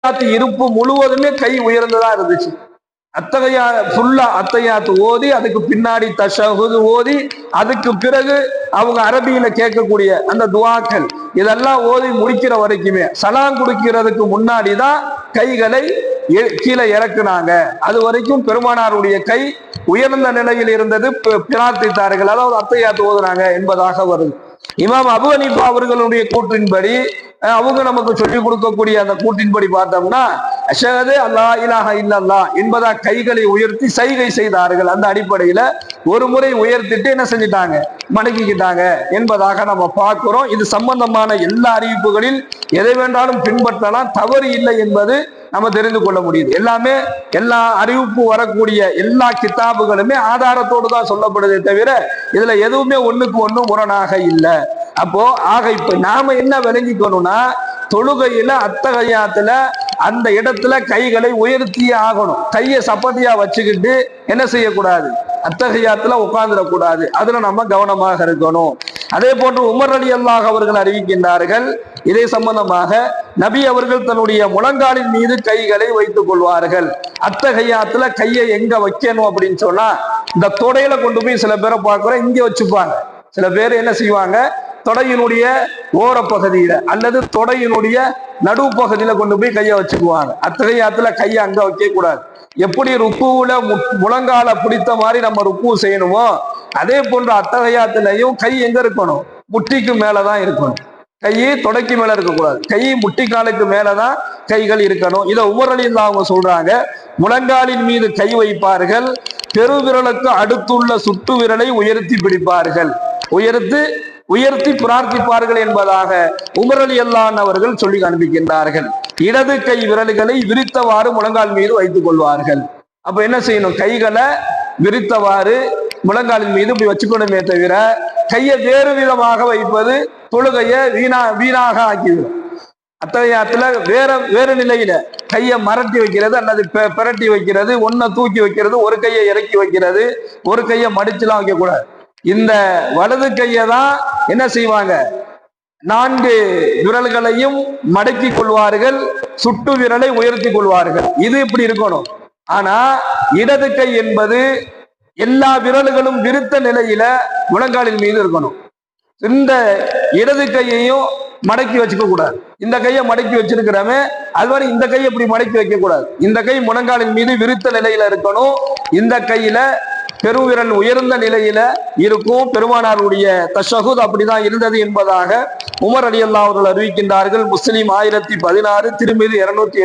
இருப்பு முழுவதுமே கை உயர்ந்ததா இருந்துச்சு. அத்தகையா ஃபுல்லா அத்தையாத்து ஓதி அதுக்கு பின்னாடி தஷஹுது ஓதி அதுக்கு பிறகு அவங்க அரபியில கேட்கக்கூடிய அந்த துவாக்கள் இதெல்லாம் ஓதி முடிக்கிற வரைக்குமே சலாம் கொடுக்கிறதுக்கு முன்னாடி தான் கைகளை கீழே இறக்குனாங்க. அது வரைக்கும் பெருமானாருடைய கை உயர்ந்த நிலையில் இருந்தது. பிரார்த்தித்தார்கள், அதாவது அத்தையாத்து ஓதுனாங்க என்பதாக வருது. இமாம் அபு ஹனீஃபா அவர்களுடைய கூற்றின்படி அவங்க நமக்கு சொல்லிக் கொடுக்கக்கூடிய அந்த கூற்றின்படி பார்த்தோம்னா அஷ்ஹது அல்லா இலாஹ இல்லல்லாஹ் என்பதா கைகளை உயர்த்தி சைகை செய்தார்கள். அந்த அடிப்படையில ஒரு முறை உயர்த்திட்டு என்ன செஞ்சிட்டாங்க, மடக்கிக்கிட்டாங்க என்பதாக நம்ம பார்க்கிறோம். இது சம்பந்தமான எல்லா அறிவிப்புகளில் எதை வேண்டாலும் பின்பற்றலாம், தவறு இல்லை என்பது நம்ம தெரிந்து கொள்ள முடியுது. எல்லாமே எல்லா அறிவிப்பு வரக்கூடிய எல்லா கிதாபுகளுமே ஆதாரத்தோடு தான் சொல்லப்படுதே தவிர இதுல எதுவுமே ஒண்ணுக்கு ஒண்ணு முரணாக இல்லை. அப்போ ஆக இப்ப நாம என்ன விளங்கிக்கணும்னா, தொழுகையில அத்தகையாத்துல அந்த இடத்துல கைகளை உயர்த்தியே ஆகணும். கையை சப்பத்தியா வச்சுக்கிட்டு என்ன செய்யக்கூடாது, அத்தகையாத்துல உட்கார்ந்துடக்கூடாது. அதுல நம்ம கவனமாக இருக்கணும். அதே போன்று உமர் ரலியல்லாஹு அவர்கள் அறிவிக்கின்றார்கள், இதே சம்பந்தமாக நபி அவர்கள் தன்னுடைய முழங்காலின் மீது கைகளை வைத்துக் கொள்வார்கள். அத்தகையாத்துல கையை எங்க வைக்கணும் அப்படின்னு சொன்னா, இந்த தொடையில கொண்டு போய் சில பேரை பார்க்கிறோம் இங்க வச்சுப்பாங்க. சில பேர் என்ன செய்வாங்க, தொடையினுடைய ஓர பகுதியில அல்லது தொடையினுடைய நடுப்பகுதியில கொண்டு போய் கையை வச்சுக்குவாங்க. அத்தகையாத்துல கையை அங்க வைக்க கூடாது. எப்படி ருக்குவுல முழங்கால பிடித்த மாதிரி நம்ம ருக்கு செய்யணுமோ அதே போன்ற அத்தகையாத்திலையும் கை எங்க இருக்கணும், முட்டிக்கு மேலதான் இருக்கணும். கையை தொடைக்கு மேல இருக்கக்கூடாது, கை முட்டிக்காலுக்கு மேலதான் கைகள் இருக்கணும். இதை உமர் ரலியல்லாஹு அவங்க சொல்றாங்க, முழங்காலின் மீது கை வைப்பார்கள், பெருவிரலுக்கு அடுத்துள்ள சுட்டு விரலை உயர்த்தி பிடிப்பார்கள், உயர்த்தி பிரார்த்திப்பார்கள் என்பதாக உமர் ரலியல்லாஹு அவர்கள் சொல்லி காண்பிக்கின்றார்கள். இடது கை விரல்களை விரித்தவாறு முழங்கால் மீது வைத்துக் கொள்வார்கள். அப்ப என்ன செய்யணும், கைகளை விரித்தவாறு முழங்காலின் மீது இப்படி வச்சுக்கணுமே தவிர கையை வேறு விதமாக வைப்பது தொழுகையை வீணாக ஆக்கிவிடும். அத்தகையாத்துல வேறு நிலையில கையை மரட்டி வைக்கிறது அல்லது பிரட்டி வைக்கிறது, ஒன்ன தூக்கி வைக்கிறது, ஒரு கையை இறக்கி வைக்கிறது, ஒரு கையை மடிச்சுலாம் வைக்க கூடாது. இந்த வலது கையை தான் என்ன செய்வாங்க, 4 விரல்களையும் மடக்கி கொள்வார்கள், சுட்டு விரலை உயர்த்தி கொள்வார்கள். இது இப்படி இருக்கணும். ஆனா இடது கை என்பது எல்லா விரல்களும் விரித்த நிலையில முழங்காலின் மீது இருக்கணும். இந்த இடது கையையும் மடக்கி வச்சுக்க கூடாது. இந்த கையை மடக்கி வச்சிருக்கிறமே அது மாதிரி இந்த கையை இப்படி மடக்கி வைக்க கூடாது. இந்த கை முழங்காலின் மீது விரித்த நிலையில இருக்கணும். இந்த கையில பெருவிரல் உயர்ந்த நிலையில இருக்கும். பெருமானாருடைய தஷஹுத் அப்படிதான் இருந்தது என்பதாக உமர் ரலியல்லாஹு அவர்கள் அறிவிக்கின்றார்கள். முஸ்லிம் 1016, திருமிதி 270.